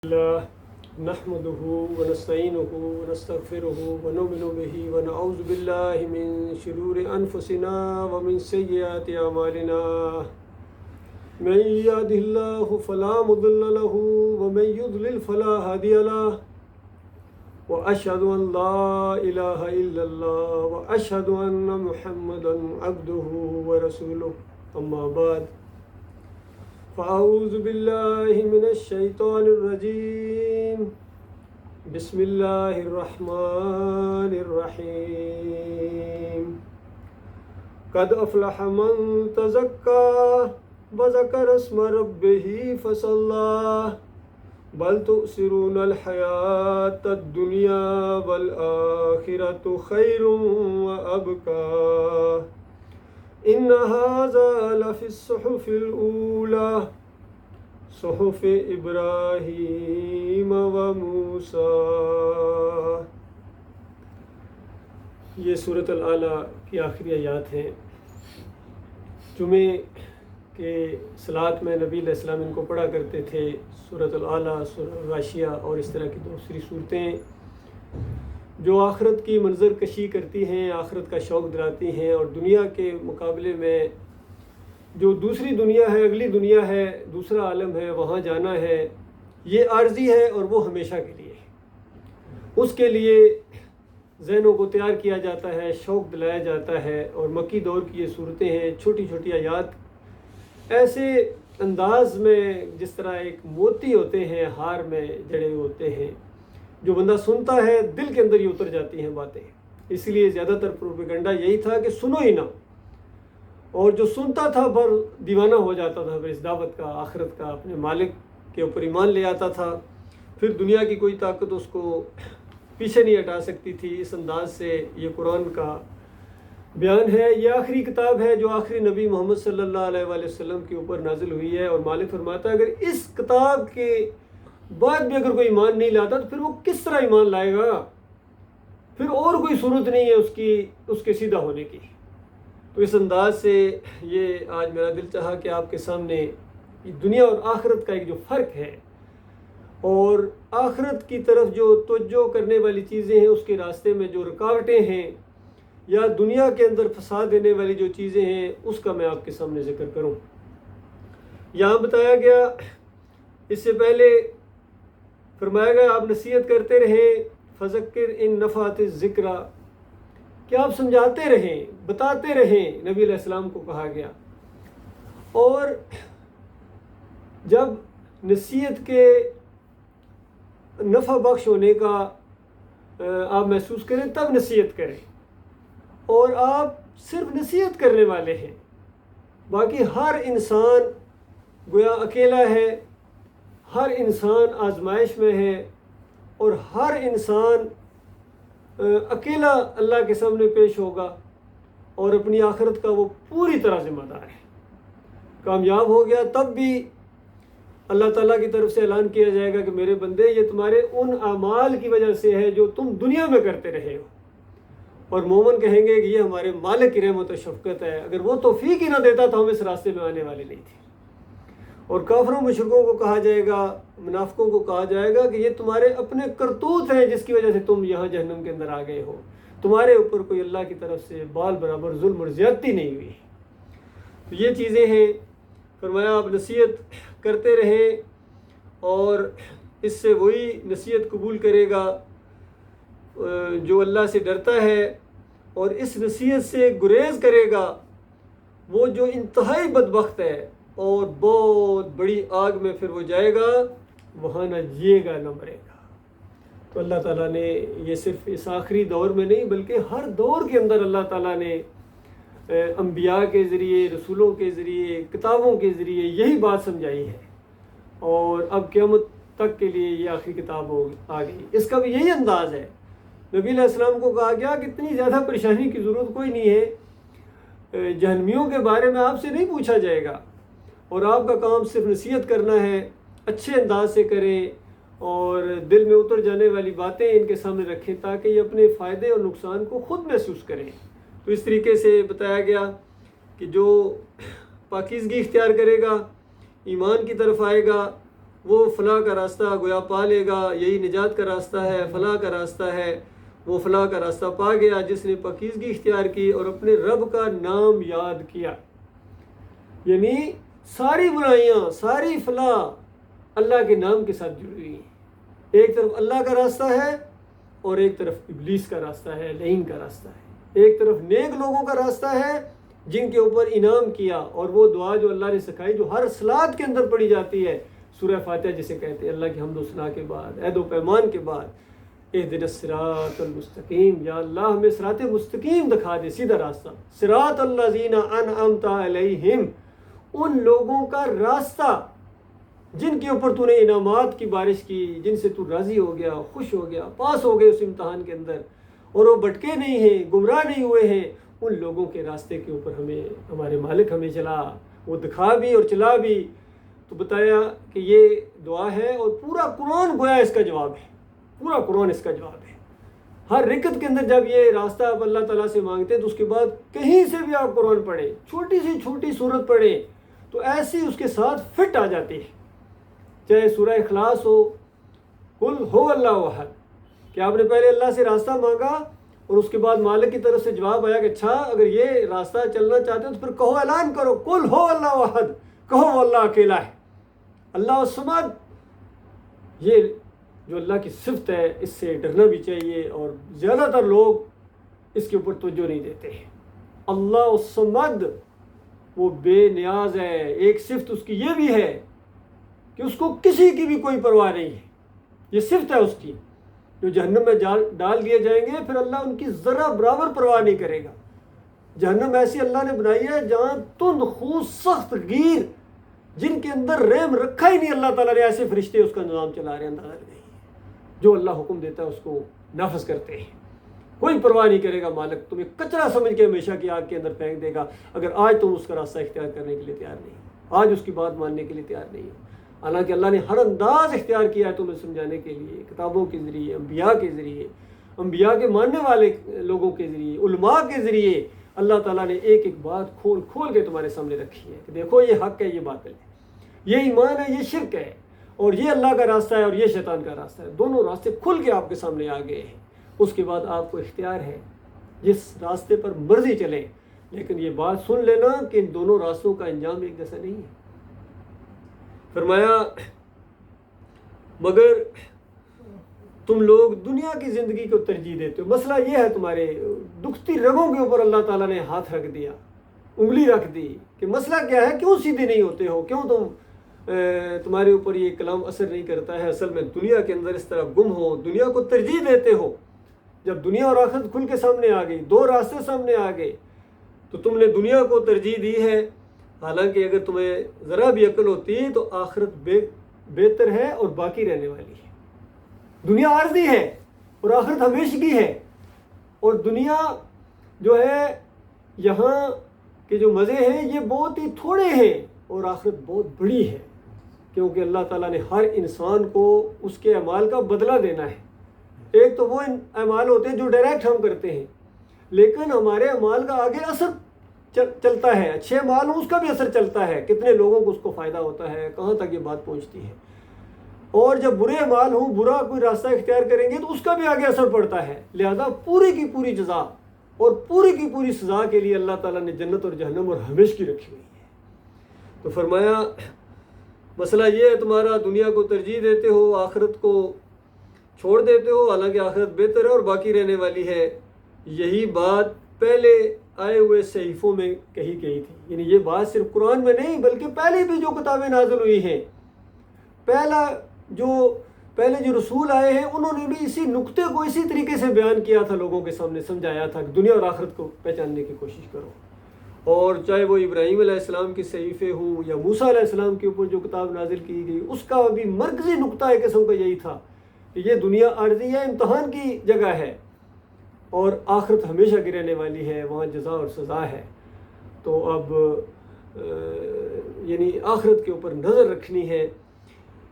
الله نحمده ونستعينه ونستغفره ونؤمن به ونعوذ بالله من شرور أنفسنا ومن سيئات أعمالنا من يهده الله فلا مضل له ومن يضلل فلا هادي له وأشهد أن لا إله إلا الله وأشهد أن محمدا عبده ورسوله أما بعد فأعوذ بالله من الشيطان الرجيم بسم الله الرحمن الرحيم قد أفلح من تزكى وذكر اسم ربه فصلى بل تؤثرون الحياة الدنيا والآخرة خير وأبقى إن هذا لفي الصحف الأولى صحف إبراہیم وموسیٰ۔ یہ سورۃ الاعلیٰ کی آخری آیات ہیں۔ جمعے کے صلاۃ میں نبی علیہ السلام ان کو پڑھا کرتے تھے، سورۃ الاعلیٰ، سورۃ الغاشیہ اور اس طرح کی دوسری صورتیں جو آخرت کی منظر کشی کرتی ہیں، آخرت کا شوق دلاتی ہیں، اور دنیا کے مقابلے میں جو دوسری دنیا ہے، اگلی دنیا ہے، دوسرا عالم ہے، وہاں جانا ہے، یہ عارضی ہے اور وہ ہمیشہ کے لیے ہے۔ اس کے لیے ذہنوں کو تیار کیا جاتا ہے، شوق دلایا جاتا ہے، اور مکی دور کی یہ صورتیں ہیں، چھوٹی چھوٹی آیات ایسے انداز میں جس طرح ایک موتی ہوتے ہیں ہار میں جڑے ہوتے ہیں، جو بندہ سنتا ہے دل کے اندر ہی اتر جاتی ہیں باتیں۔ اس لیے زیادہ تر پروپیگنڈا یہی تھا کہ سنو ہی نہ، اور جو سنتا تھا پر دیوانہ ہو جاتا تھا پھر اس دعوت کا، آخرت کا، اپنے مالک کے اوپر ایمان لے آتا تھا، پھر دنیا کی کوئی طاقت اس کو پیچھے نہیں ہٹا سکتی تھی۔ اس انداز سے یہ قرآن کا بیان ہے۔ یہ آخری کتاب ہے جو آخری نبی محمد صلی اللہ علیہ وآلہ وسلم کے اوپر نازل ہوئی ہے، اور مالک فرماتا ہے اگر اس کتاب کے بعد بھی اگر کوئی ایمان نہیں لاتا تو پھر وہ کس طرح ایمان لائے گا؟ پھر اور کوئی صورت نہیں ہے اس کے سیدھا ہونے کی۔ تو اس انداز سے یہ آج میرا دل چاہا کہ آپ کے سامنے دنیا اور آخرت کا ایک جو فرق ہے، اور آخرت کی طرف جو توجہ کرنے والی چیزیں ہیں، اس کے راستے میں جو رکاوٹیں ہیں، یا دنیا کے اندر فساد دینے والی جو چیزیں ہیں، اس کا میں آپ کے سامنے ذکر کروں۔ یہاں بتایا گیا، اس سے پہلے فرمایا گیا آپ نصیحت کرتے رہیں، فذکر ان نفعت الذکریٰ، کہ آپ سمجھاتے رہیں، بتاتے رہیں، نبی علیہ السلام کو کہا گیا۔ اور جب نصیحت کے نفع بخش ہونے کا آپ محسوس کریں تب نصیحت کریں، اور آپ صرف نصیحت کرنے والے ہیں، باقی ہر انسان گویا اکیلا ہے، ہر انسان آزمائش میں ہے، اور ہر انسان اکیلا اللہ کے سامنے پیش ہوگا، اور اپنی آخرت کا وہ پوری طرح ذمہ دار ہے۔ کامیاب ہو گیا تب بھی اللہ تعالیٰ کی طرف سے اعلان کیا جائے گا کہ میرے بندے یہ تمہارے ان اعمال کی وجہ سے ہے جو تم دنیا میں کرتے رہے ہو، اور مومن کہیں گے کہ یہ ہمارے مالک کی رحمت و شفقت ہے، اگر وہ توفیق ہی نہ دیتا تو ہم اس راستے میں آنے والے نہیں تھے۔ اور کافروں مشرکوں کو کہا جائے گا، منافقوں کو کہا جائے گا کہ یہ تمہارے اپنے کرتوت ہیں جس کی وجہ سے تم یہاں جہنم کے اندر آ گئے ہو، تمہارے اوپر کوئی اللہ کی طرف سے بال برابر ظلم اور زیادتی نہیں ہوئی۔ تو یہ چیزیں ہیں، فرمایا آپ نصیحت کرتے رہیں، اور اس سے وہی نصیحت قبول کرے گا جو اللہ سے ڈرتا ہے، اور اس نصیحت سے گریز کرے گا وہ جو انتہائی بدبخت ہے، اور بہت بڑی آگ میں پھر وہ جائے گا، وہاں نہ جیے گا نہ مرے گا۔ تو اللہ تعالیٰ نے یہ صرف اس آخری دور میں نہیں بلکہ ہر دور کے اندر اللہ تعالیٰ نے انبیاء کے ذریعے، رسولوں کے ذریعے، کتابوں کے ذریعے یہی بات سمجھائی ہے، اور اب قیامت تک کے لیے یہ آخری کتاب آ گئی۔ اس کا بھی یہی انداز ہے۔ نبی علیہ السلام کو کہا گیا کہ اتنی زیادہ پریشانی کی ضرورت کوئی نہیں ہے، جہنمیوں کے بارے میں آپ سے نہیں پوچھا جائے گا، اور آپ کا کام صرف نصیحت کرنا ہے، اچھے انداز سے کریں، اور دل میں اتر جانے والی باتیں ان کے سامنے رکھیں تاکہ یہ اپنے فائدے اور نقصان کو خود محسوس کریں۔ تو اس طریقے سے بتایا گیا کہ جو پاکیزگی اختیار کرے گا، ایمان کی طرف آئے گا، وہ فلاں کا راستہ گویا پا لے گا، یہی نجات کا راستہ ہے، فلاں کا راستہ ہے، وہ فلاں کا راستہ پا گیا جس نے پاکیزگی اختیار کی اور اپنے رب کا نام یاد کیا۔ یعنی ساری برائیاں، ساری فلاح اللہ کے نام کے ساتھ جڑی ہوئی ہیں۔ ایک طرف اللہ کا راستہ ہے اور ایک طرف ابلیس کا راستہ ہے، لعین کا راستہ ہے۔ ایک طرف نیک لوگوں کا راستہ ہے جن کے اوپر انعام کیا، اور وہ دعا جو اللہ نے سکھائی، جو ہر صلات کے اندر پڑھی جاتی ہے، سورہ فاتحہ جسے کہتے ہیں، اللہ کی حمد و ثنا کے بعد، عہد و پیمان کے بعد، اہدنا الصراط المستقیم، یا اللہ ہمیں صراط مستقیم دکھا دے، سیدھا راستہ، صراط الذین انعمت علیہم، ان لوگوں کا راستہ جن کے اوپر تو نے انعامات کی بارش کی، جن سے تو راضی ہو گیا، خوش ہو گیا، پاس ہو گئے اس امتحان کے اندر، اور وہ بھٹکے نہیں ہیں، گمراہ نہیں ہوئے ہیں، ان لوگوں کے راستے کے اوپر ہمیں ہمارے مالک ہمیں چلا، وہ دکھا بھی اور چلا بھی۔ تو بتایا کہ یہ دعا ہے، اور پورا قرآن گویا اس کا جواب ہے، پورا قرآن اس کا جواب ہے۔ ہر رکعت کے اندر جب یہ راستہ آپ اللہ تعالیٰ سے مانگتے ہیں تو اس کے بعد کہیں سے بھی آپ قرآن پڑھیں، چھوٹی سی چھوٹی سورت پڑھیں تو ایسی اس کے ساتھ فٹ آ جاتی ہے، چاہے سورہ اخلاص ہو، قل ہو اللہ احد، کہ آپ نے پہلے اللہ سے راستہ مانگا اور اس کے بعد مالک کی طرف سے جواب آیا کہ اچھا اگر یہ راستہ چلنا چاہتے ہیں تو پھر کہو، اعلان کرو، قل ہو اللہ احد، کہو وہ اللہ اکیلا ہے، اللہ الصمد۔ یہ جو اللہ کی صفت ہے اس سے ڈرنا بھی چاہیے، اور زیادہ تر لوگ اس کے اوپر توجہ نہیں دیتے ہیں۔ اللہ الصمد، وہ بے نیاز ہے۔ ایک صفت اس کی یہ بھی ہے کہ اس کو کسی کی بھی کوئی پرواہ نہیں ہے، یہ صفت ہے اس کی۔ جو جہنم میں ڈال دیے جائیں گے پھر اللہ ان کی ذرا برابر پرواہ نہیں کرے گا۔ جہنم ایسی اللہ نے بنائی ہے جہاں تند خو سخت گیر، جن کے اندر رحم رکھا ہی نہیں اللہ تعالیٰ نے، ایسے فرشتے اس کا نظام چلا رہے ہیں، اندازہ نہیں ہے۔ جو اللہ حکم دیتا ہے اس کو نافذ کرتے ہیں، کوئی پرواہ نہیں کرے گا مالک، تمہیں کچرا سمجھ کے ہمیشہ کی آگ کے اندر پھینک دے گا اگر آج تم اس کا راستہ اختیار کرنے کے لیے تیار نہیں، آج اس کی بات ماننے کے لیے تیار نہیں ہو۔ حالانکہ اللہ نے ہر انداز اختیار کیا ہے تمہیں سمجھانے کے لیے، کتابوں کے ذریعے، انبیاء کے ذریعے، انبیاء کے ماننے والے لوگوں کے ذریعے، علماء کے ذریعے، اللہ تعالیٰ نے ایک ایک بات کھول کھول کے تمہارے سامنے رکھی ہے کہ دیکھو یہ حق ہے، یہ باطل ہے، یہ ایمان ہے، یہ شرک ہے، اور یہ اللہ کا راستہ ہے اور یہ شیطان کا راستہ ہے۔ دونوں راستے کھل کے آپ کے سامنے آ گئے ہیں۔ اس کے بعد آپ کو اختیار ہے جس راستے پر مرضی چلیں، لیکن یہ بات سن لینا کہ ان دونوں راستوں کا انجام ایک جیسا نہیں ہے۔ فرمایا مگر تم لوگ دنیا کی زندگی کو ترجیح دیتے ہو۔ مسئلہ یہ ہے، تمہارے دکھتی رگوں کے اوپر اللہ تعالیٰ نے ہاتھ رکھ دیا، انگلی رکھ دی کہ مسئلہ کیا ہے، کیوں سیدھے نہیں ہوتے ہو، کیوں تمہارے اوپر یہ کلام اثر نہیں کرتا ہے۔ اصل میں دنیا کے اندر اس طرح گم ہو، دنیا کو ترجیح دیتے ہو۔ جب دنیا اور آخرت کھل کے سامنے آ گئی، دو راستے سامنے آ گئے، تو تم نے دنیا کو ترجیح دی ہے، حالانکہ اگر تمہیں ذرا بھی عقل ہوتی تو آخرت بہتر ہے اور باقی رہنے والی ہے۔ دنیا عارضی ہے اور آخرت ہمیشگی ہے، اور دنیا جو ہے یہاں کے جو مزے ہیں یہ بہت ہی تھوڑے ہیں، اور آخرت بہت بڑی ہے، کیونکہ اللہ تعالیٰ نے ہر انسان کو اس کے اعمال کا بدلہ دینا ہے۔ ایک تو وہ اعمال ہوتے ہیں جو ڈائریکٹ ہم کرتے ہیں، لیکن ہمارے اعمال کا آگے اثر چلتا ہے، اچھے اعمال ہوں اس کا بھی اثر چلتا ہے، کتنے لوگوں کو اس کو فائدہ ہوتا ہے، کہاں تک یہ بات پہنچتی ہے۔ اور جب برے اعمال ہوں، برا کوئی راستہ اختیار کریں گے تو اس کا بھی آگے اثر پڑتا ہے۔ لہذا پوری کی پوری جزا اور پوری کی پوری سزا کے لیے اللہ تعالیٰ نے جنت اور جہنم اور ہمیشگی رکھی ہوئی ہے۔ تو فرمایا مسئلہ یہ ہے تمہارا، دنیا کو ترجیح دیتے ہو، آخرت کو چھوڑ دیتے ہو، حالانکہ آخرت بہتر ہے اور باقی رہنے والی ہے۔ یہی بات پہلے آئے ہوئے صحیفوں میں کہی گئی تھی، یعنی یہ بات صرف قرآن میں نہیں بلکہ پہلے بھی جو کتابیں نازل ہوئی ہیں، پہلے جو رسول آئے ہیں انہوں نے بھی اسی نقطے کو اسی طریقے سے بیان کیا تھا، لوگوں کے سامنے سمجھایا تھا کہ دنیا اور آخرت کو پہچاننے کی کوشش کرو۔ اور چاہے وہ ابراہیم علیہ السلام کی صحیفے ہوں یا موسیٰ علیہ السلام کے اوپر جو کتاب نازل کی گئی، اس کا بھی مرکزی نقطہ ایک قسم کا یہی تھا کہ یہ دنیا عارضی ہے، امتحان کی جگہ ہے، اور آخرت ہمیشہ کی رہنے والی ہے، وہاں جزا اور سزا ہے۔ تو اب یعنی آخرت کے اوپر نظر رکھنی ہے۔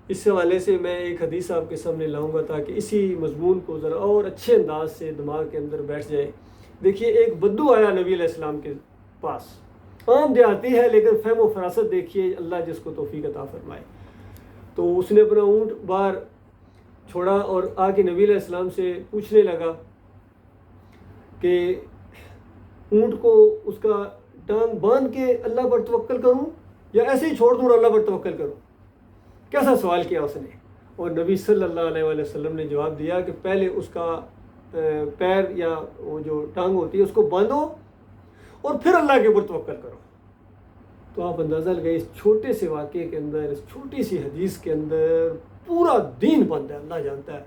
اس حوالے سے میں ایک حدیث آپ کے سامنے لاؤں گا تاکہ اسی مضمون کو ذرا اور اچھے انداز سے دماغ کے اندر بیٹھ جائے۔ دیکھیے ایک بدو آیا نبی علیہ السلام کے پاس، عام دیہاتی ہے لیکن فہم و فراست دیکھیے اللہ جس کو توفیق عطا فرمائے۔ تو اس نے اپنا اونٹ باہر چھوڑا اور آ کے نبی علیہ السلام سے پوچھنے لگا کہ اونٹ کو اس کا ٹانگ باندھ کے اللہ پر توکل کروں یا ایسے ہی چھوڑ دوں اور اللہ پر توکل کروں؟ کیسا سوال کیا اس نے. اور نبی صلی اللہ علیہ وآلہ وسلم نے جواب دیا کہ پہلے اس کا پیر یا وہ جو ٹانگ ہوتی ہے اس کو باندھو اور پھر اللہ کے اوپر توکل کرو. تو آپ اندازہ لگائیں اس چھوٹے سے واقعے کے اندر، اس چھوٹی سی حدیث کے اندر پورا دین بند ہے، اللہ جانتا ہے.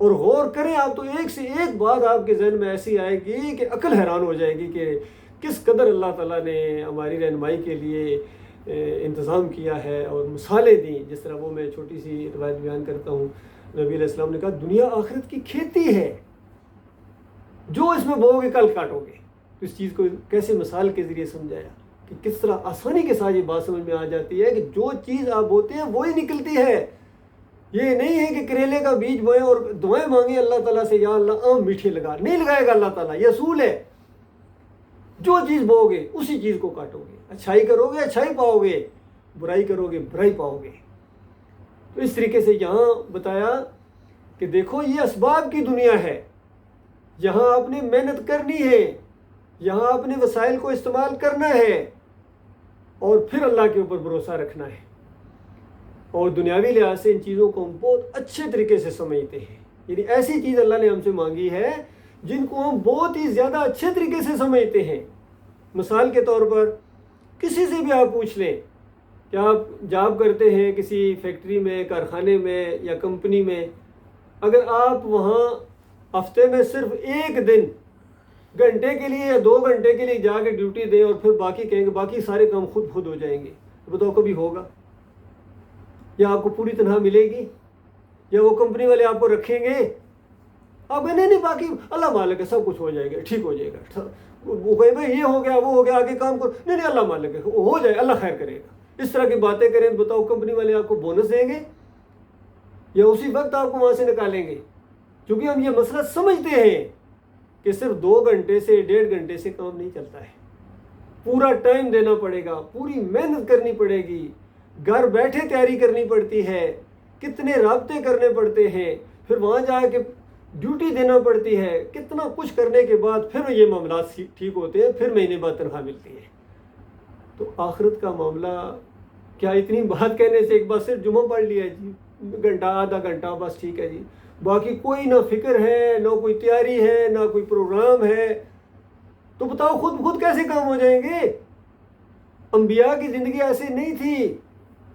اور غور کریں آپ تو ایک سے ایک بات آپ کے ذہن میں ایسی آئے گی کہ عقل حیران ہو جائے گی کہ کس قدر اللہ تعالیٰ نے ہماری رہنمائی کے لیے انتظام کیا ہے اور مثالیں دیں. جس طرح وہ میں چھوٹی سی روایت بیان کرتا ہوں، نبی علیہ السلام نے کہا دنیا آخرت کی کھیتی ہے، جو اس میں بوؤ گے کل کاٹو گے. اس چیز کو کیسے مثال کے ذریعے سمجھایا کہ کس طرح آسانی کے ساتھ یہ بات سمجھ میں آ جاتی ہے کہ جو چیز آپ بوتے ہیں وہی نکلتی ہے. یہ نہیں ہے کہ کریلے کا بیج بوئیں اور دعائیں مانگیں اللہ تعالیٰ سے یا اللہ آم میٹھے لگا، نہیں لگائے گا اللہ تعالیٰ. یہ اصول ہے، جو چیز بوؤ گے اسی چیز کو کاٹو گے. اچھائی کرو گے اچھائی پاؤ گے، برائی کرو گے برائی پاؤ گے. تو اس طریقے سے یہاں بتایا کہ دیکھو یہ اسباب کی دنیا ہے، یہاں آپ نے محنت کرنی ہے، یہاں اپنے وسائل کو استعمال کرنا ہے اور پھر اللہ کے اوپر بھروسہ رکھنا ہے. اور دنیاوی لحاظ سے ان چیزوں کو ہم بہت اچھے طریقے سے سمجھتے ہیں. یعنی ایسی چیز اللہ نے ہم سے مانگی ہے جن کو ہم بہت ہی زیادہ اچھے طریقے سے سمجھتے ہیں. مثال کے طور پر کسی سے بھی آپ پوچھ لیں کہ آپ جاب کرتے ہیں کسی فیکٹری میں، کارخانے میں یا کمپنی میں، اگر آپ وہاں ہفتے میں صرف ایک دن گھنٹے کے لیے یا 2 گھنٹے کے لیے جا کے ڈیوٹی دیں اور پھر باقی کہیں گے باقی سارے کام خود ہو جائیں گے، بتاؤ کبھی ہوگا؟ یا آپ کو پوری تنخواہ ملے گی؟ یا وہ کمپنی والے آپ کو رکھیں گے؟ آپ کہیں نہیں باقی اللہ مالک ہے، سب کچھ ہو جائے گا، ٹھیک ہو جائے گا. وہ کہیں بھائی یہ ہو گیا وہ ہو گیا آگے کام کرو، نہیں اللہ مالک ہے، ہو جائے اللہ خیر کرے گا. اس طرح کی باتیں کریں تو بتاؤ کمپنی والے آپ کو بونس دیں گے یا اسی وقت آپ کو وہاں سے نکالیں گے؟ کیونکہ ہم یہ مسئلہ سمجھتے ہیں کہ صرف 2 گھنٹے سے 1.5 گھنٹے سے کام نہیں چلتا ہے، پورا ٹائم دینا پڑے گا، پوری محنت کرنی پڑے گی، گھر بیٹھے تیاری کرنی پڑتی ہے، کتنے رابطے کرنے پڑتے ہیں، پھر وہاں جا کے ڈیوٹی دینا پڑتی ہے، کتنا کچھ کرنے کے بعد پھر یہ معاملات ٹھیک ہوتے ہیں، پھر مہینے بعد تنخواہ ملتی ہے. تو آخرت کا معاملہ کیا اتنی بات کہنے سے ایک بار صرف جمعہ پڑھ لیا جی، گھنٹہ آدھا گھنٹہ بس ٹھیک ہے جی، باقی کوئی نہ فکر ہے نہ کوئی تیاری ہے نہ کوئی پروگرام ہے، تو بتاؤ خود کیسے کام ہو جائیں گے؟ انبیاء کی زندگی ایسے نہیں تھی.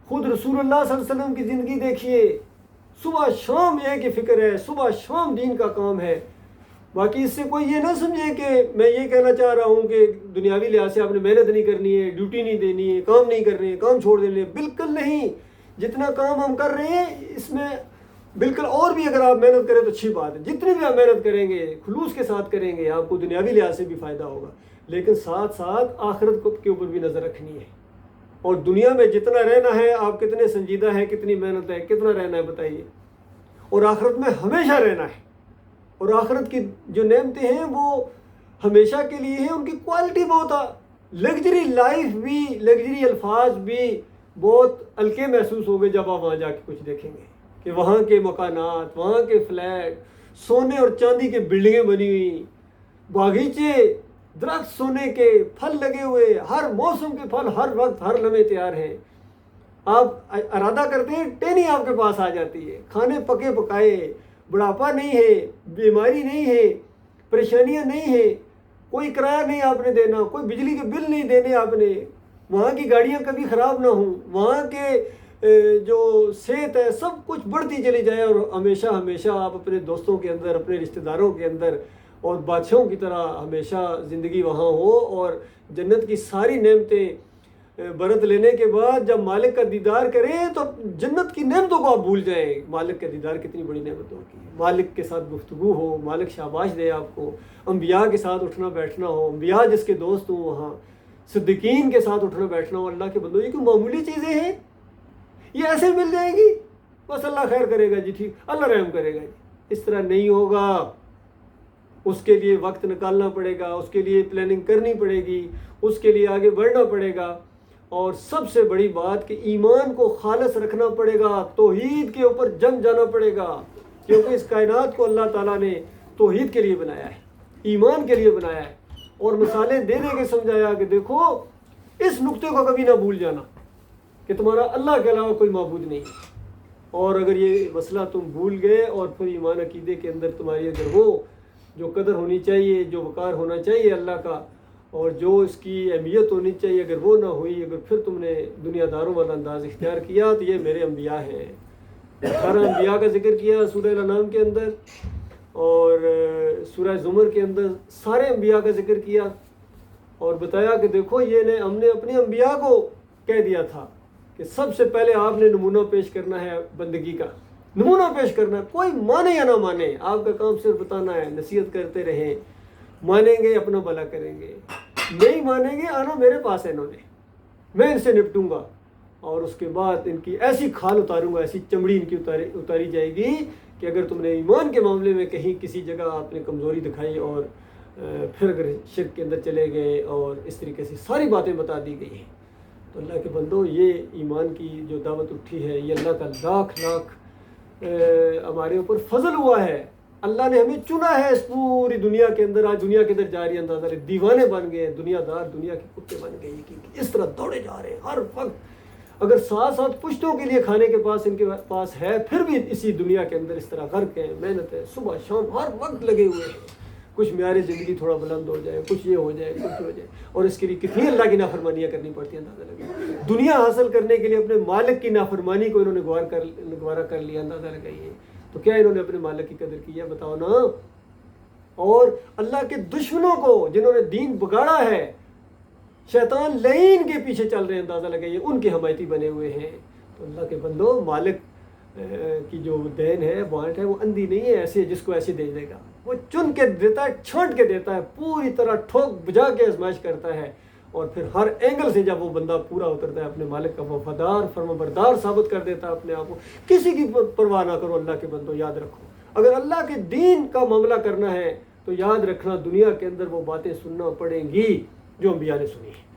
خود رسول اللہ صلی اللہ علیہ وسلم کی زندگی دیکھیے، صبح شام ایک ہی فکر ہے، صبح شام دین کا کام ہے. باقی اس سے کوئی یہ نہ سمجھے کہ میں یہ کہنا چاہ رہا ہوں کہ دنیاوی لحاظ سے آپ نے محنت نہیں کرنی ہے، ڈیوٹی نہیں دینی ہے، کام نہیں کرنے، کام چھوڑ دینے، بالکل نہیں. جتنا کام ہم کر رہے ہیں اس میں بالکل اور بھی اگر آپ محنت کریں تو اچھی بات ہے. جتنی بھی آپ محنت کریں گے خلوص کے ساتھ کریں گے آپ کو دنیاوی لحاظ سے بھی فائدہ ہوگا، لیکن ساتھ ساتھ آخرت کے اوپر بھی نظر رکھنی ہے. اور دنیا میں جتنا رہنا ہے آپ کتنے سنجیدہ ہیں، کتنی محنت ہے، کتنا رہنا ہے بتائیے. اور آخرت میں ہمیشہ رہنا ہے. اور آخرت کی جو نعمتیں ہیں وہ ہمیشہ کے لیے ہیں، ان کی کوالٹی بہت لگژری لائف بھی، لگژری الفاظ بھی بہت ہلکے محسوس ہو گئے جب آپ وہاں جا کے کچھ دیکھیں گے کہ وہاں کے مکانات، وہاں کے فلیٹ، سونے اور چاندی کے بلڈنگیں بنی ہوئی، باغیچے، درخت سونے کے، پھل لگے ہوئے، ہر موسم کے پھل ہر وقت ہر لمحے تیار ہیں. آپ ارادہ کرتے ہیں ٹینی آپ کے پاس آ جاتی ہے، کھانے پکے پکائے، بڑھاپا نہیں ہے، بیماری نہیں ہے، پریشانیاں نہیں ہیں، کوئی کرایہ نہیں آپ نے دینا، کوئی بجلی کے بل نہیں دینے آپ نے، وہاں کی گاڑیاں کبھی خراب نہ ہوں، وہاں کے جو صحت ہے سب کچھ بڑھتی چلی جائے اور ہمیشہ ہمیشہ آپ اپنے دوستوں کے اندر، اپنے رشتہ داروں کے اندر اور بادشاہوں کی طرح ہمیشہ زندگی وہاں ہو. اور جنت کی ساری نعمتیں برت لینے کے بعد جب مالک کا دیدار کریں تو جنت کی نعمتوں کو آپ بھول جائیں. مالک کا دیدار کتنی بڑی نعمت ہوتی ہے، مالک کے ساتھ گفتگو ہو، مالک شاباش دے آپ کو، انبیاء کے ساتھ اٹھنا بیٹھنا ہو، انبیاء جس کے دوست ہوں وہاں، صدیقین کے ساتھ اٹھنا بیٹھنا ہو. اللہ کے بندو یہ کوئی معمولی چیزیں ہیں، یہ ایسے مل جائیں گی بس اللہ خیر کرے گا جی، ٹھیک اللہ رحم کرے گا جی. اس طرح نہیں ہوگا. اس کے لیے وقت نکالنا پڑے گا، اس کے لیے پلاننگ کرنی پڑے گی، اس کے لیے آگے بڑھنا پڑے گا. اور سب سے بڑی بات کہ ایمان کو خالص رکھنا پڑے گا، توحید کے اوپر جم جانا پڑے گا، کیونکہ اس کائنات کو اللہ تعالیٰ نے توحید کے لیے بنایا ہے، ایمان کے لیے بنایا ہے، اور مثالیں دے دے کے سمجھایا کہ دیکھو اس نقطے کو کبھی نہ بھول جانا کہ تمہارا اللہ کے علاوہ کوئی معبود نہیں ہے، اور اگر یہ مسئلہ تم بھول گئے اور پھر ایمان عقیدے کے اندر تمہاری اگر وہ جو قدر ہونی چاہیے، جو وقار ہونا چاہیے اللہ کا، اور جو اس کی اہمیت ہونی چاہیے، اگر وہ نہ ہوئی، اگر پھر تم نے دنیا داروں والا انداز اختیار کیا، تو یہ میرے انبیاء ہیں۔ 18 انبیاء کا ذکر کیا سورہ الانعام کے اندر، اور سورہ زمر کے اندر سارے انبیاء کا ذکر کیا، اور بتایا کہ دیکھو یہ ہم نے اپنے انبیاء کو کہہ دیا تھا کہ سب سے پہلے آپ نے نمونہ پیش کرنا ہے بندگی کا، نمونہ پیش کرنا ہے، کوئی مانے یا نہ مانے، آپ کا کام صرف بتانا ہے، نصیحت کرتے رہیں، مانیں گے اپنا بھلا کریں گے، نہیں مانیں گے آنا میرے پاس ہے، انہوں نے، میں ان سے نپٹوں گا، اور اس کے بعد ان کی ایسی کھال اتاروں گا، ایسی چمڑی ان کی اتاری جائے گی کہ اگر تم نے ایمان کے معاملے میں کہیں کسی جگہ آپ نے کمزوری دکھائی اور پھر اگر شرک کے اندر چلے گئے، اور اس طریقے سے ساری باتیں بتا دی گئی ہیں۔ تو اللہ کے بندو، یہ ایمان کی جو دعوت اٹھی ہے، یہ اللہ کا لاکھ لاکھ ہمارے اوپر فضل ہوا ہے۔ اللہ نے ہمیں چنا ہے اس پوری دنیا کے اندر، آج دنیا کے اندر جا رہی ہے، اندازہ لے، دیوانے بن گئے، دنیا دار دنیا کے کتے بن گئے، اس طرح دوڑے جا رہے ہیں ہر وقت، اگر ساتھ ساتھ پشتوں کے لیے کھانے کے پاس ان کے پاس ہے، پھر بھی اسی دنیا کے اندر اس طرح غرق ہیں، محنت ہے، صبح شام ہر وقت لگے ہوئے ہیں، کچھ معیار زندگی تھوڑا بلند ہو جائے، کچھ یہ ہو جائے، کچھ ہو جائے، اور اس کے لیے کتنی اللہ کی نافرمانیاں کرنی پڑتی ہیں، اندازہ لگائیے۔ دنیا حاصل کرنے کے لیے اپنے مالک کی نافرمانی کو انہوں نے گوارا کر لیا، اندازہ لگائیے، تو کیا انہوں نے اپنے مالک کی قدر کی ہے؟ بتاؤ نا۔ اور اللہ کے دشمنوں کو جنہوں نے دین بگاڑا ہے، شیطان لعین کے پیچھے چل رہے ہیں، اندازہ لگائیے، ان کے حمایتی بنے ہوئے ہیں۔ تو اللہ کے بندو، مالک کی جو دین ہے، بانٹ ہے، وہ اندھی نہیں ہے ایسے جس کو ایسے دے دے گا، وہ چن کے دیتا ہے، چھانٹ کے دیتا ہے، پوری طرح ٹھوک بجا کے آزمائش کرتا ہے، اور پھر ہر اینگل سے جب وہ بندہ پورا اترتا ہے، اپنے مالک کا وفادار فرمانبردار ثابت کر دیتا ہے اپنے آپ کو۔ کسی کی پرواہ نہ کرو اللہ کے بندو، یاد رکھو، اگر اللہ کے دین کا معاملہ کرنا ہے تو یاد رکھنا دنیا کے اندر وہ باتیں سننا پڑیں گی جو انبیاء نے سنی ہیں،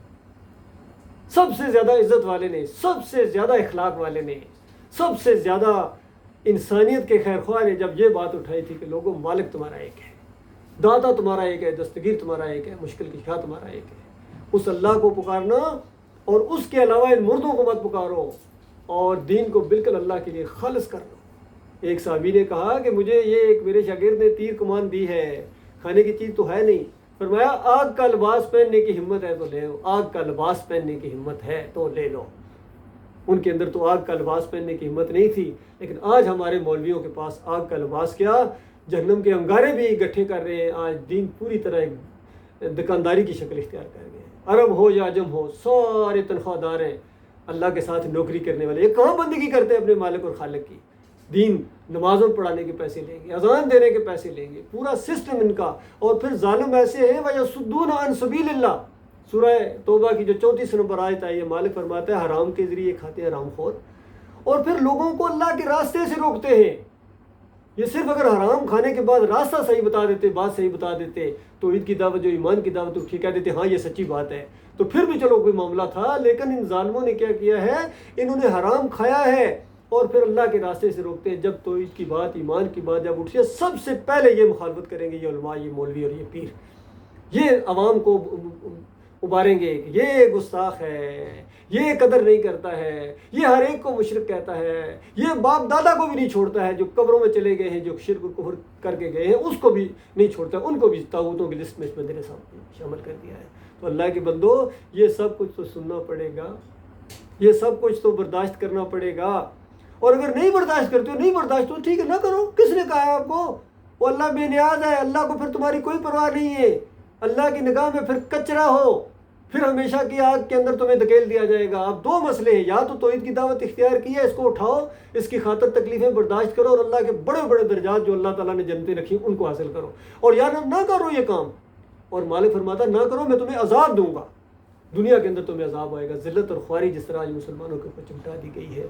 سب سے زیادہ عزت والے نے، سب سے زیادہ اخلاق والے نے، سب سے زیادہ انسانیت کے خیر خواہ نے جب یہ بات اٹھائی تھی کہ لوگوں، مالک تمہارا ایک ہے، داتا تمہارا ایک ہے، دستگیر تمہارا ایک ہے، مشکل کشا تمہارا ایک ہے، اس اللہ کو پکارنا، اور اس کے علاوہ ان مردوں کو مت پکارو، اور دین کو بالکل اللہ کے لیے خالص کر لو۔ ایک صحابی نے کہا کہ مجھے یہ ایک میرے شاگرد نے تیر کمان دی ہے، کھانے کی چیز تو ہے نہیں، فرمایا آگ کا لباس پہننے کی ہمت ہے تو لے لو، آگ کا لباس پہننے کی ہمت ہے تو لے لو۔ ان کے اندر تو آگ کا لباس پہننے کی ہمت نہیں تھی، لیکن آج ہمارے مولویوں کے پاس آگ کا لباس کیا، جہنم کے انگارے بھی اکٹھے کر رہے ہیں۔ آج دین پوری طرح ایک دکانداری کی شکل اختیار کر گئے، عرب ہو یا عجم ہو، سارے تنخواہ دار ہیں، اللہ کے ساتھ نوکری کرنے والے، یہ کہاں بندگی کرتے ہیں اپنے مالک اور خالق کی؟ دین نمازوں پڑھانے کے پیسے لیں گے، اذان دینے کے پیسے لیں گے، پورا سسٹم ان کا۔ اور پھر ظالم ایسے ہیں وَيَصُدُّونَ عَن سَبِيلِ اللَّهِ، سورہ توبہ کی جو 34 نمبر آیت آئی ہے، مالک فرماتا ہے حرام کے ذریعے کھاتے ہیں حرام خور، اور پھر لوگوں کو اللہ کے راستے سے روکتے ہیں۔ یہ صرف اگر حرام کھانے کے بعد راستہ صحیح بتا دیتے، بات صحیح بتا دیتے، توحید کی دعوت جو ایمان کی دعوت اٹھی، کہہ دیتے ہاں یہ سچی بات ہے، تو پھر بھی چلو کوئی معاملہ تھا، لیکن ان ظالموں نے کیا کیا ہے، انہوں نے حرام کھایا ہے اور پھر اللہ کے راستے سے روکتے ہیں۔ جب توحید کی بات، ایمان کی بات جب اٹھتی ہے، سب سے پہلے یہ مخالفت کریں گے، یہ علماء، یہ مولوی اور یہ پیر، یہ عوام کو اباریں گے کہ یہ گستاخ ہے، یہ قدر نہیں کرتا ہے، یہ ہر ایک کو مشرک کہتا ہے، یہ باپ دادا کو بھی نہیں چھوڑتا ہے، جو قبروں میں چلے گئے ہیں، جو شرک و کفر کر کے گئے ہیں اس کو بھی نہیں چھوڑتا ہے، ان کو بھی طاغوتوں کی لسٹ میں اس بندے نے شامل کر دیا ہے۔ تو اللہ کے بندو، یہ سب کچھ تو سننا پڑے گا، یہ سب کچھ تو برداشت کرنا پڑے گا، اور اگر نہیں برداشت کرتے ہو، نہیں برداشت ہو، ٹھیک ہے نہ کرو، کس نے کہا ہے آپ کو؟ وہ اللہ بے نیاز ہے، اللہ کو پھر تمہاری کوئی پرواہ نہیں ہے، اللہ کی نگاہ میں پھر کچرا ہو، پھر ہمیشہ کی آگ کے اندر تمہیں دھکیل دیا جائے گا۔ اب دو مسئلے ہیں، یا تو توحید کی دعوت اختیار کی ہے، اس کو اٹھاؤ، اس کی خاطر تکلیفیں برداشت کرو، اور اللہ کے بڑے بڑے درجات جو اللہ تعالیٰ نے جنتیں رکھی ان کو حاصل کرو، اور یا نہ کرو یہ کام، اور مالک فرماتا نہ کرو، میں تمہیں عذاب دوں گا، دنیا کے اندر تمہیں عذاب آئے گا، ذلت اور خواری جس طرح آج مسلمانوں کے اوپر چمٹا دی گئی ہے،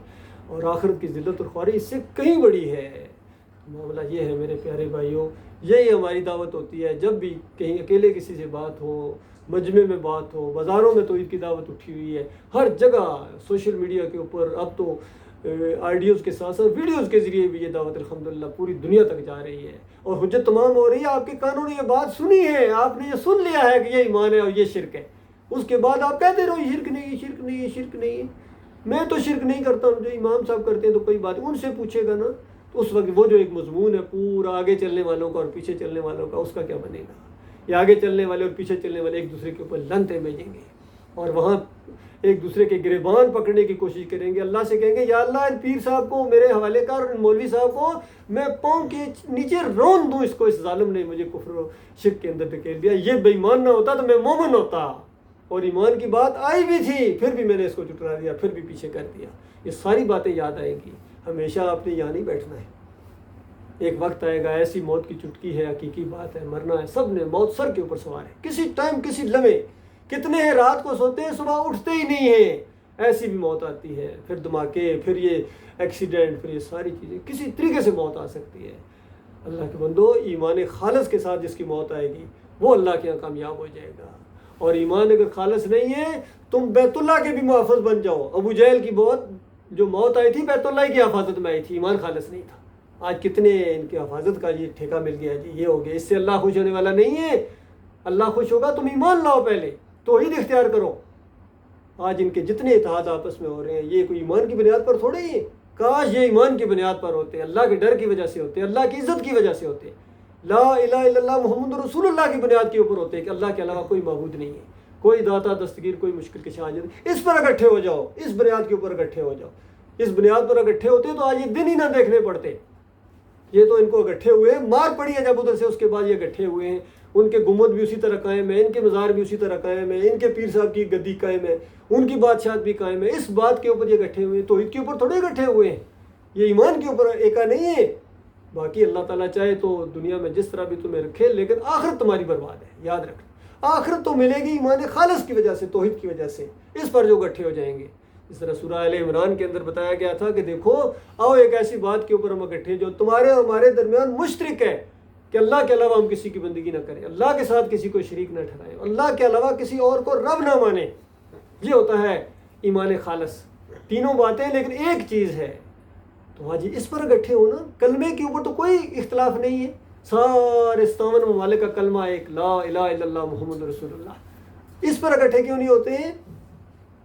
اور آخرت کی ذلت اور خواری اس سے کہیں بڑی ہے۔ معاملہ یہ ہے میرے پیارے بھائیوں، یہی ہماری دعوت ہوتی ہے. جب بھی کہیں اکیلے کسی سے بات ہو، مجمع میں بات ہو، بازاروں میں توحید کی دعوت اٹھی ہوئی ہے، ہر جگہ سوشل میڈیا کے اوپر اب تو آڈیوز کے ساتھ ساتھ ویڈیوز کے ذریعے بھی یہ دعوت الحمدللہ پوری دنیا تک جا رہی ہے، اور حجت تمام ہو رہی ہے. آپ کے کانوں نے یہ بات سنی ہے، آپ نے یہ سن لیا ہے کہ یہ ایمان ہے اور یہ شرک ہے. اس کے بعد آپ کہتے رہو یہ شرک نہیں، یہ شرک نہیں، یہ شرک نہیں ہے. میں تو شرک نہیں کرتا ہوں، جو امام صاحب کرتے ہیں تو کوئی بات ان سے پوچھے گا نا، تو اس وقت وہ جو ایک مضمون ہے پورا آگے چلنے والوں کا اور پیچھے چلنے والوں کا، اس کا کیا بنے گا؟ یہ آگے چلنے والے اور پیچھے چلنے والے ایک دوسرے کے اوپر لنتیں بھیجیں گے اور وہاں ایک دوسرے کے گریبان پکڑنے کی کوشش کریں گے. اللہ سے کہیں گے یا اللہ ان پیر صاحب کو میرے حوالے کر، ان مولوی صاحب کو میں پاؤں کے نیچے رون دوں، اس ظالم نے مجھے کفر و شرک کے اندر دھکیل دیا. یہ بے ایمان نہ ہوتا تو میں مومن ہوتا، اور ایمان کی بات آئی بھی تھی، پھر بھی میں نے اس کو چٹرا دیا، پھر بھی پیچھے کر دیا. یہ ساری باتیں یاد آئیں گی. ہمیشہ آپ نے یہاں نہیں بیٹھنا ہے. ایک وقت آئے گا، ایسی موت کی چٹکی ہے، حقیقی بات ہے، مرنا ہے. سب نے موت سر کے اوپر سوار ہے، کسی ٹائم کسی لمحے. کتنے ہیں رات کو سوتے ہیں، صبح اٹھتے ہی نہیں ہیں. ایسی بھی موت آتی ہے، پھر دھماکے، پھر یہ ایکسیڈنٹ، پھر یہ ساری چیزیں کسی طریقے سے موت آ سکتی ہے. اللہ کے بندو، ایمان خالص کے ساتھ جس کی موت آئے گی وہ اللہ کے یہاں کامیاب ہو جائے گا. اور ایمان اگر خالص نہیں ہے، تم بیت اللہ کے بھی محافظ بن جاؤ. ابو جہل کی جو موت آئی تھی بیت اللہ کی حفاظت میں آئی تھی، ایمان خالص نہیں تھا. آج کتنے ان کی حفاظت کا یہ ٹھیکہ مل گیا جی، یہ ہو گیا. اس سے اللہ خوش ہونے والا نہیں ہے. اللہ خوش ہوگا تم ایمان لاؤ، پہلے توحید اختیار کرو. آج ان کے جتنے اتحاد آپس میں ہو رہے ہیں، یہ کوئی ایمان کی بنیاد پر تھوڑے ہی. کاش یہ ایمان کی بنیاد پر ہوتے، اللہ کے ڈر کی وجہ سے ہوتے، اللہ کی عزت کی وجہ سے ہوتے، لا الہ الا اللہ محمد رسول اللہ کی بنیاد کے اوپر ہوتے کہ اللہ کے علاوہ کوئی معبود نہیں ہے، کوئی داتا دستگیر، کوئی مشکل کشا حاجت. اس پر اکٹھے ہو جاؤ، اس بنیاد کے اوپر اکٹھے ہو جاؤ. اس بنیاد پر اکٹھے ہوتے تو آج یہ دن ہی نہ دیکھنے پڑتے. یہ تو ان کو اکٹھے ہوئے، مار پڑی ہے جب ادھر سے، اس کے بعد یہ اکٹھے ہوئے ہیں. ان کے گنبد بھی اسی طرح قائم ہے، ان کے مزار بھی اسی طرح قائم ہے، ان کے پیر صاحب کی گدی قائم ہے، ان کی بادشاہت بھی قائم ہے. اس بات کے اوپر یہ اکٹھے ہوئے ہیں، توحید کے اوپر تھوڑے اکٹھے ہوئے ہیں. یہ ایمان کے اوپر ایکا نہیں ہے. باقی اللہ تعالیٰ چاہے تو دنیا میں جس طرح بھی تمہیں رکھے، لیکن آخرت تمہاری برباد ہے. یاد رکھ، آخرت تو ملے گی ایمان خالص کی وجہ سے، توحید کی وجہ سے. اس پر جو اکٹھے ہو جائیں گے. اس طرح سورہ آل عمران کے اندر بتایا گیا تھا کہ دیکھو آؤ ایک ایسی بات کے اوپر ہم اکٹھے جو تمہارے اور ہمارے درمیان مشترک ہے، کہ اللہ کے علاوہ ہم کسی کی بندگی نہ کریں، اللہ کے ساتھ کسی کو شریک نہ ٹھہرائیں، اللہ کے علاوہ کسی اور کو رب نہ مانیں. یہ ہوتا ہے ایمان خالص. تینوں باتیں لیکن ایک چیز ہے. تو ہاں جی، اس پر اکٹھے ہونا. کلمے کے اوپر تو کوئی اختلاف نہیں ہے. سارے 57 ممالک کا کلمہ ایک، لا الہ الا اللہ محمد رسول اللہ. اس پر اکٹھے کیوں نہیں ہوتے ہیں؟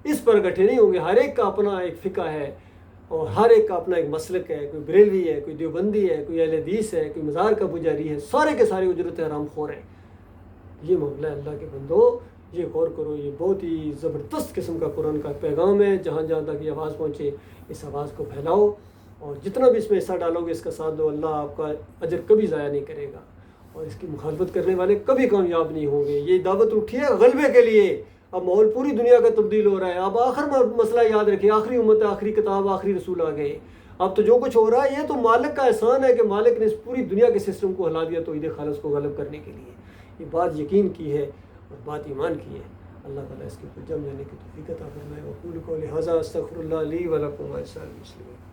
اس پر اکٹھے نہیں ہوں گے. ہر ایک کا اپنا ایک فقہ ہے، اور ہر ایک کا اپنا ایک مسلک ہے. کوئی بریلوی ہے، کوئی دیوبندی ہے، کوئی اہل حدیث ہے، کوئی مزار کا پجاری ہے. سارے کے سارے اجرت حرام خور ہیں. یہ معاملہ ہے اللہ کے بندو، یہ غور کرو. یہ بہت ہی زبردست قسم کا قرآن کا پیغام ہے. جہاں جہاں تک یہ آواز پہنچے اس آواز کو پھیلاؤ، اور جتنا بھی اس میں حصہ ڈالو گے، اس کا ساتھ دو، اللہ آپ کا اجر کبھی ضائع نہیں کرے گا. اور اس کی مخالفت کرنے والے کبھی کامیاب نہیں ہوں گے. یہ دعوت اٹھی ہے غلبے کے لیے. اب ماحول پوری دنیا کا تبدیل ہو رہا ہے. اب آخر مسئلہ یاد رکھیں، آخری امت، آخری کتاب، آخری رسول آ گئے. اب تو جو کچھ ہو رہا ہے یہ تو مالک کا احسان ہے کہ مالک نے اس پوری دنیا کے سسٹم کو ہلا دیا توحید خالص کو غلب کرنے کے لیے. یہ بات یقین کی ہے اور بات ایمان کی ہے. اللہ تعالیٰ اس کے اوپر جم جانے کی توفیق عطا فرمائے. وقول قولی ھذا استغفر اللہ لی ولکم ولسائر المسلمین.